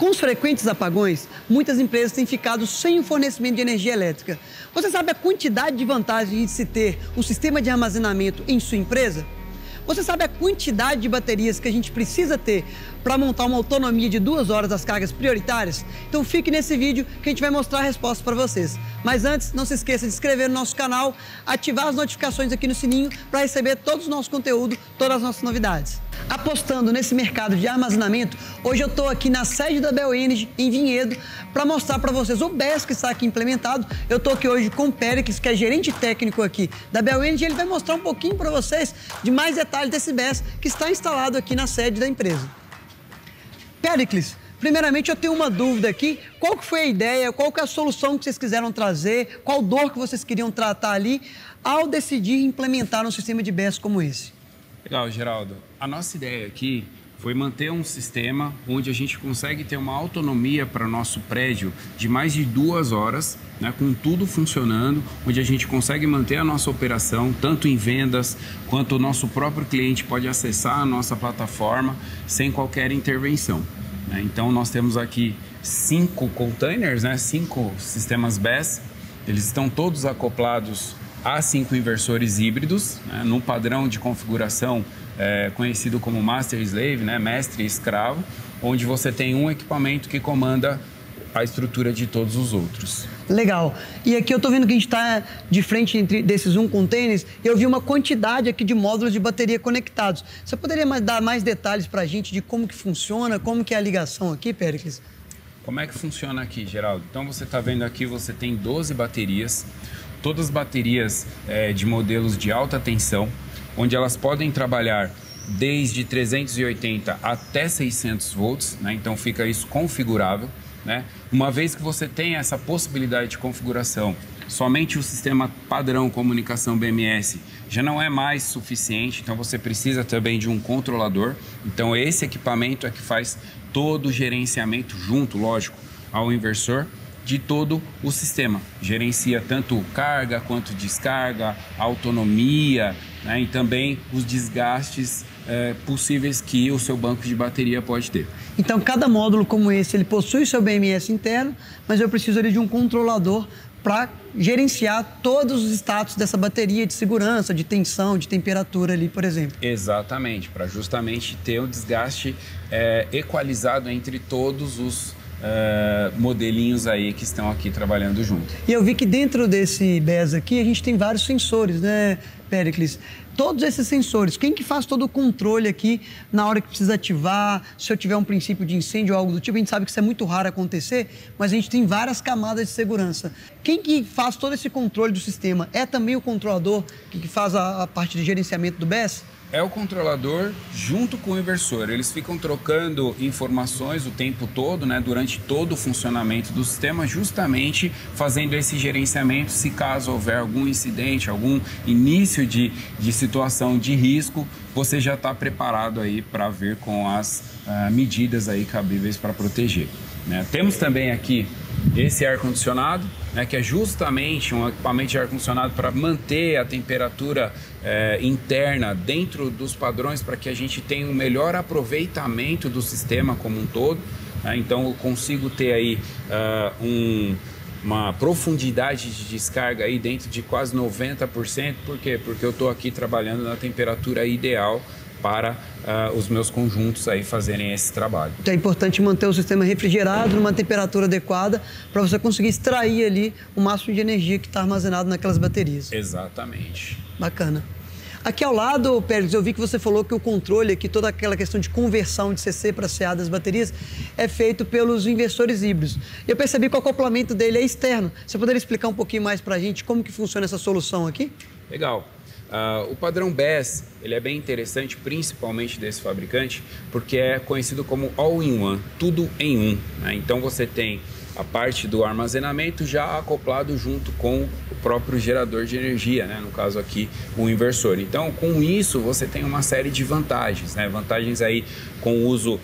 Com os frequentes apagões, muitas empresas têm ficado sem o fornecimento de energia elétrica. Você sabe a quantidade de vantagens de se ter um sistema de armazenamento em sua empresa? Você sabe a quantidade de baterias que a gente precisa ter para montar uma autonomia de 2 horas das cargas prioritárias? Então fique nesse vídeo que a gente vai mostrar a resposta para vocês. Mas antes, não se esqueça de se inscrever no nosso canal, ativar as notificações aqui no sininho para receber todo o nosso conteúdo, todas as nossas novidades. Apostando nesse mercado de armazenamento, hoje eu estou aqui na sede da Bel Energy, em Vinhedo, para mostrar para vocês o BESS que está aqui implementado. Eu estou aqui hoje com o Péricles, que é gerente técnico aqui da Bel Energy. Ele vai mostrar um pouquinho para vocês de mais detalhes desse BESS que está instalado aqui na sede da empresa. Péricles, primeiramente eu tenho uma dúvida aqui. Qual que foi a ideia, qual que é a solução que vocês quiseram trazer, qual dor que vocês queriam tratar ali ao decidir implementar um sistema de BESS como esse? Legal, Geraldo. A nossa ideia aqui foi manter um sistema onde a gente consegue ter uma autonomia para o nosso prédio de mais de 2 horas, né, com tudo funcionando, onde a gente consegue manter a nossa operação, tanto em vendas, quanto o nosso próprio cliente pode acessar a nossa plataforma sem qualquer intervenção. Né? Então, nós temos aqui 5 containers, né, 5 sistemas BESS, eles estão todos acoplados a 5 inversores híbridos, né, num padrão de configuração conhecido como Master Slave, né, mestre e escravo, onde você tem um equipamento que comanda a estrutura de todos os outros. Legal. E aqui eu estou vendo que a gente está de frente desses containers e eu vi uma quantidade aqui de módulos de bateria conectados. Você poderia dar mais detalhes para a gente de como que funciona, como que é a ligação aqui, Péricles? Como é que funciona aqui, Geraldo? Então você está vendo aqui, você tem 12 baterias, todas baterias de modelos de alta tensão, onde elas podem trabalhar desde 380 até 600 volts, né? Então fica isso configurável, né? Uma vez que você tem essa possibilidade de configuração, somente o sistema padrão comunicação BMS já não é mais suficiente, então você precisa também de um controlador. Então esse equipamento é que faz todo o gerenciamento junto, lógico, ao inversor de todo o sistema. Gerencia tanto carga quanto descarga, autonomia, né, e também os desgastes possíveis que o seu banco de bateria pode ter. Então, cada módulo como esse, ele possui seu BMS interno, mas eu preciso ali de um controlador para gerenciar todos os status dessa bateria de segurança, de tensão, de temperatura ali, por exemplo. Exatamente, para justamente ter um desgaste equalizado entre todos os modelinhos aí que estão aqui trabalhando junto. E eu vi que dentro desse BESS aqui a gente tem vários sensores, né, Péricles? Todos esses sensores, quem que faz todo o controle aqui na hora que precisa ativar, se eu tiver um princípio de incêndio ou algo do tipo? A gente sabe que isso é muito raro acontecer, mas a gente tem várias camadas de segurança. Quem que faz todo esse controle do sistema? É também o controlador que faz a parte de gerenciamento do BESS? É o controlador junto com o inversor. Eles ficam trocando informações o tempo todo, né, durante todo o funcionamento do sistema, justamente fazendo esse gerenciamento se caso houver algum incidente, algum início de situação de risco, você já está preparado aí para vir com as medidas aí cabíveis para proteger. Né? Temos também aqui esse ar-condicionado, né, que é justamente um equipamento de ar-condicionado para manter a temperatura interna dentro dos padrões para que a gente tenha um melhor aproveitamento do sistema como um todo. Né? Então eu consigo ter aí uma profundidade de descarga aí dentro de quase 90%. Por quê? Porque eu estou aqui trabalhando na temperatura ideal para os meus conjuntos aí fazerem esse trabalho. Então é importante manter o sistema refrigerado numa temperatura adequada para você conseguir extrair ali o máximo de energia que está armazenado naquelas baterias. Exatamente. Bacana. Aqui ao lado, Pérez, eu vi que você falou que o controle aqui, toda aquela questão de conversão de CC para CA das baterias é feito pelos inversores híbridos. Eu percebi que o acoplamento dele é externo. Você poderia explicar um pouquinho mais para a gente como que funciona essa solução aqui? Legal. O padrão BESS, ele é bem interessante, principalmente desse fabricante, porque é conhecido como all-in-one, tudo em um. Né? Então você tem a parte do armazenamento já acoplado junto com o próprio gerador de energia, né? No caso aqui o inversor. Então com isso você tem uma série de vantagens, né? Vantagens aí com o uso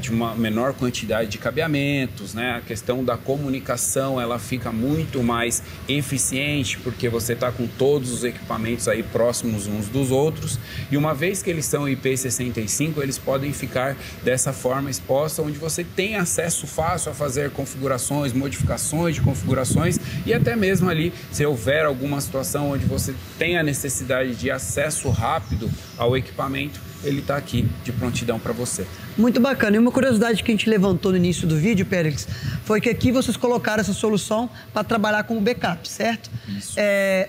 de uma menor quantidade de cabeamentos, né? A questão da comunicação, ela fica muito mais eficiente, porque você está com todos os equipamentos aí próximos uns dos outros, e uma vez que eles são IP65, eles podem ficar dessa forma exposta, onde você tem acesso fácil a fazer configurações, modificações de configurações, e até mesmo ali, se houver alguma situação onde você tem a necessidade de acesso rápido ao equipamento, ele está aqui de prontidão para você. Muito bacana. E uma curiosidade que a gente levantou no início do vídeo, Péricles, foi que aqui vocês colocaram essa solução para trabalhar como backup, certo? Isso.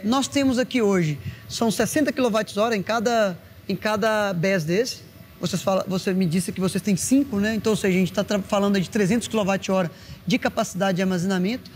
Nós temos aqui hoje, são 60 kWh em cada BESS desse. Você me disse que vocês têm 5, né? Então, ou seja, a gente está falando de 300 kWh de capacidade de armazenamento.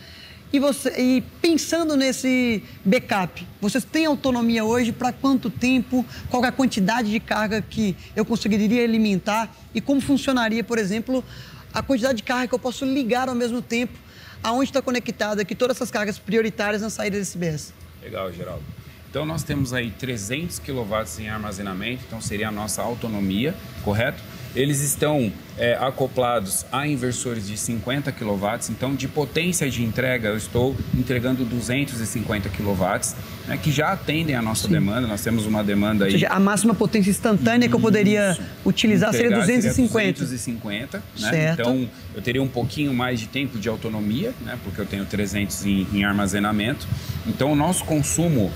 E pensando nesse backup, vocês têm autonomia hoje para quanto tempo? Qual é a quantidade de carga que eu conseguiria alimentar? E como funcionaria, por exemplo, a quantidade de carga que eu posso ligar ao mesmo tempo? Aonde está conectado aqui todas essas cargas prioritárias na saída desse BESS? Legal, Geraldo. Então, nós temos aí 300 kW em armazenamento, então seria a nossa autonomia, correto? Eles estão acoplados a inversores de 50 kW, então de potência de entrega eu estou entregando 250 kW, né, que já atendem a nossa demanda. Nós temos uma demanda aí... Ou seja, a máxima potência instantânea que eu poderia utilizar seria 250. 250, né? Certo. Então eu teria um pouquinho mais de tempo de autonomia, né, porque eu tenho 300 em armazenamento. Então o nosso consumo,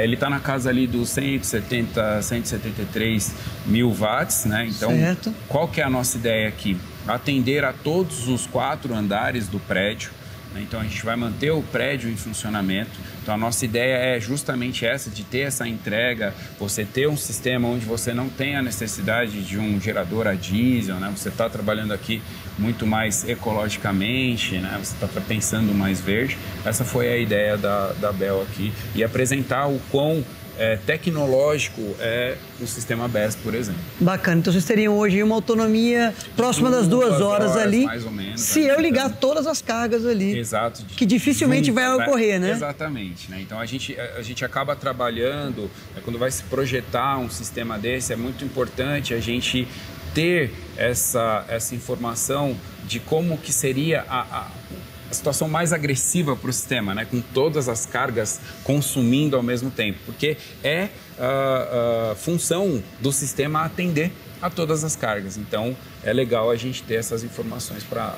ele está na casa ali dos 173 mil watts, né? Então, certo. Qual que é a nossa ideia aqui? Atender a todos os 4 andares do prédio, né? Então a gente vai manter o prédio em funcionamento. Então a nossa ideia é justamente essa, de ter essa entrega, você ter um sistema onde você não tem a necessidade de um gerador a diesel, né? Você está trabalhando aqui muito mais ecologicamente, né? Você está pensando mais verde. Essa foi a ideia da Bel aqui, e apresentar o quão tecnológico é o sistema BESS, por exemplo. Bacana. Então vocês teriam hoje uma autonomia próxima das 2 horas ali, mais ou menos, se eu ligar todas as cargas ali. Exato. Que dificilmente vai ocorrer, né? Exatamente, né? Então a gente acaba trabalhando, quando vai se projetar um sistema desse, é muito importante a gente ter essa informação de como que seria a situação mais agressiva para o sistema, né? Com todas as cargas consumindo ao mesmo tempo, porque é a função do sistema atender a todas as cargas. Então, é legal a gente ter essas informações para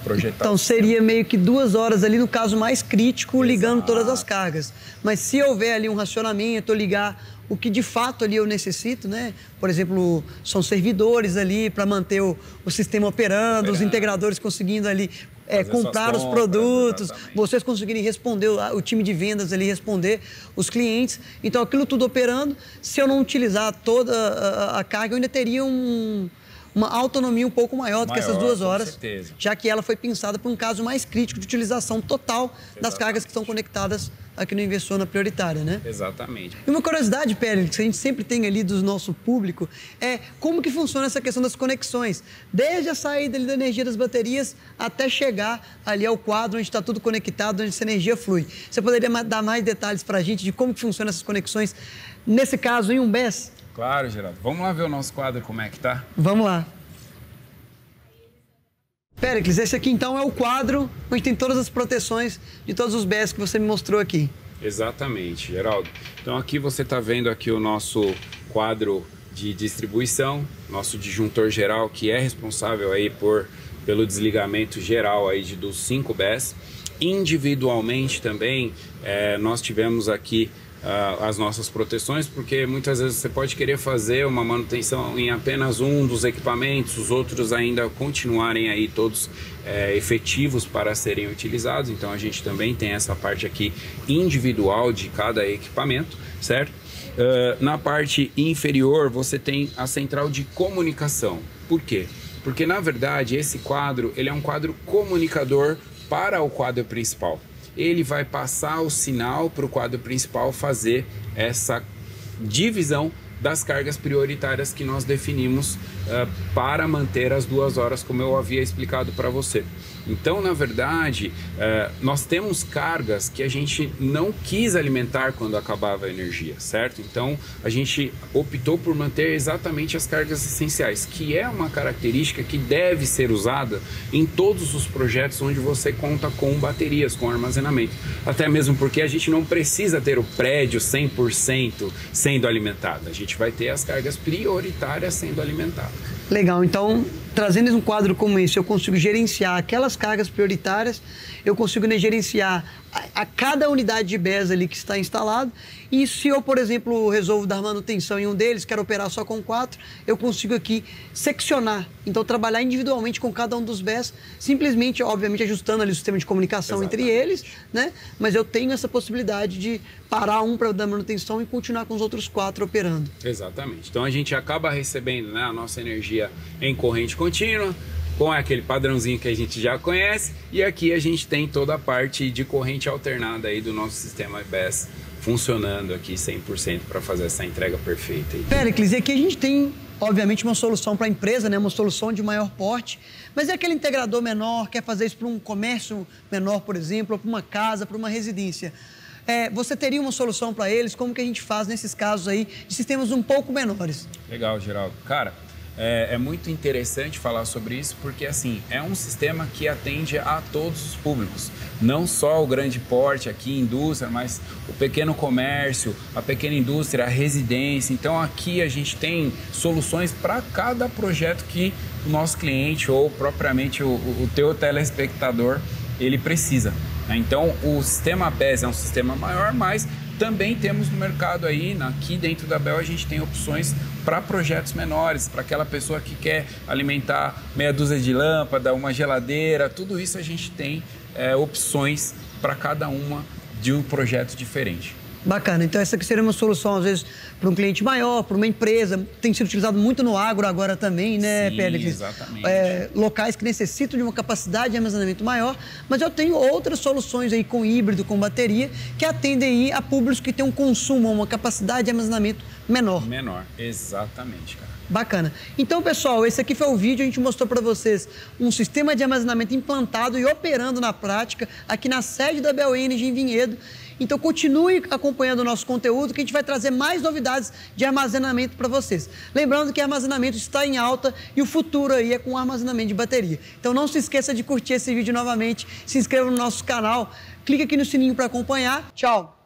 projetar. Então, seria meio que 2 horas ali, no caso mais crítico, ligando Exato. todas as cargas. Mas se houver ali um racionamento, ligar o que de fato ali eu necessito, né? Por exemplo, são servidores ali para manter o sistema operando, os integradores conseguindo ali comprar os produtos, exatamente. Vocês conseguirem responder, o time de vendas ali responder os clientes. Então, aquilo tudo operando, se eu não utilizar toda a carga, eu ainda teria uma autonomia um pouco maior do que essas 2 horas, já que ela foi pensada para um caso mais crítico de utilização total das cargas que estão conectadas aqui no inversor na prioritária, né? Exatamente. E uma curiosidade, Péricles, que a gente sempre tem ali do nosso público, é como que funciona essa questão das conexões, desde a saída ali da energia das baterias até chegar ali ao quadro onde está tudo conectado, onde essa energia flui. Você poderia dar mais detalhes para a gente de como que funcionam essas conexões, nesse caso, em um BESS? Claro, Geraldo. Vamos lá ver o nosso quadro, como é que tá? Vamos lá. Péricles, esse aqui então é o quadro onde tem todas as proteções de todos os BESS que você me mostrou aqui. Exatamente, Geraldo. Então aqui você está vendo aqui o nosso quadro de distribuição, nosso disjuntor geral, que é responsável aí pelo desligamento geral aí dos 5 BESS. Individualmente também nós tivemos aqui as nossas proteções, porque muitas vezes você pode querer fazer uma manutenção em apenas um dos equipamentos, os outros ainda continuarem aí todos efetivos para serem utilizados. Então a gente também tem essa parte aqui individual de cada equipamento, certo? Na parte inferior você tem a central de comunicação. Por quê? Porque na verdade esse quadro, ele é um quadro comunicador para o quadro principal. Ele vai passar o sinal para o quadro principal fazer essa divisão das cargas prioritárias que nós definimos para manter as 2 horas, como eu havia explicado para você. Então, na verdade, nós temos cargas que a gente não quis alimentar quando acabava a energia, certo? Então, a gente optou por manter exatamente as cargas essenciais, que é uma característica que deve ser usada em todos os projetos onde você conta com baterias, com armazenamento. Até mesmo porque a gente não precisa ter o prédio 100% sendo alimentado. A gente vai ter as cargas prioritárias sendo alimentadas. Legal, então, trazendo um quadro como esse, eu consigo gerenciar aquelas cargas prioritárias, eu consigo, né, gerenciar a cada unidade de BES ali que está instalado, e se eu, por exemplo, resolvo dar manutenção em um deles, quero operar só com 4, eu consigo aqui seccionar, então trabalhar individualmente com cada um dos BES, simplesmente, obviamente, ajustando ali o sistema de comunicação entre eles, né? Mas eu tenho essa possibilidade de parar um para dar manutenção e continuar com os outros 4 operando. Exatamente, então a gente acaba recebendo, né, a nossa energia em corrente contínua, com aquele padrãozinho que a gente já conhece, e aqui a gente tem toda a parte de corrente alternada aí do nosso sistema BES funcionando aqui 100% para fazer essa entrega perfeita aí. Péricles, e aqui a gente tem, obviamente, uma solução para a empresa, né? Uma solução de maior porte, mas é aquele integrador menor, quer fazer isso para um comércio menor, por exemplo, ou para uma casa, para uma residência. Você teria uma solução para eles? Como que a gente faz nesses casos aí de sistemas um pouco menores? Legal, Geraldo. Cara, é muito interessante falar sobre isso porque, assim, é um sistema que atende a todos os públicos. Não só o grande porte aqui, indústria, mas o pequeno comércio, a pequena indústria, a residência. Então, aqui a gente tem soluções para cada projeto que o nosso cliente ou propriamente o teu telespectador, ele precisa. Então, o sistema BES é um sistema maior, mas também temos no mercado aí, aqui dentro da Bel, a gente tem opções para projetos menores, para aquela pessoa que quer alimentar meia dúzia de lâmpada, uma geladeira, tudo isso a gente tem opções para cada uma de um projeto diferente. Bacana, então essa aqui seria uma solução, às vezes, para um cliente maior, para uma empresa, tem sido utilizado muito no agro agora também, né, Péricles? Exatamente. Locais que necessitam de uma capacidade de armazenamento maior, mas eu tenho outras soluções aí com híbrido, com bateria, que atendem aí a públicos que têm um consumo, uma capacidade de armazenamento menor. Menor, exatamente, cara. Bacana. Então, pessoal, esse aqui foi o vídeo, a gente mostrou para vocês um sistema de armazenamento implantado e operando na prática aqui na sede da Bel Energy em Vinhedo. Então, continue acompanhando o nosso conteúdo, que a gente vai trazer mais novidades de armazenamento para vocês. Lembrando que armazenamento está em alta e o futuro aí é com armazenamento de bateria. Então, não se esqueça de curtir esse vídeo novamente, se inscreva no nosso canal, clique aqui no sininho para acompanhar. Tchau!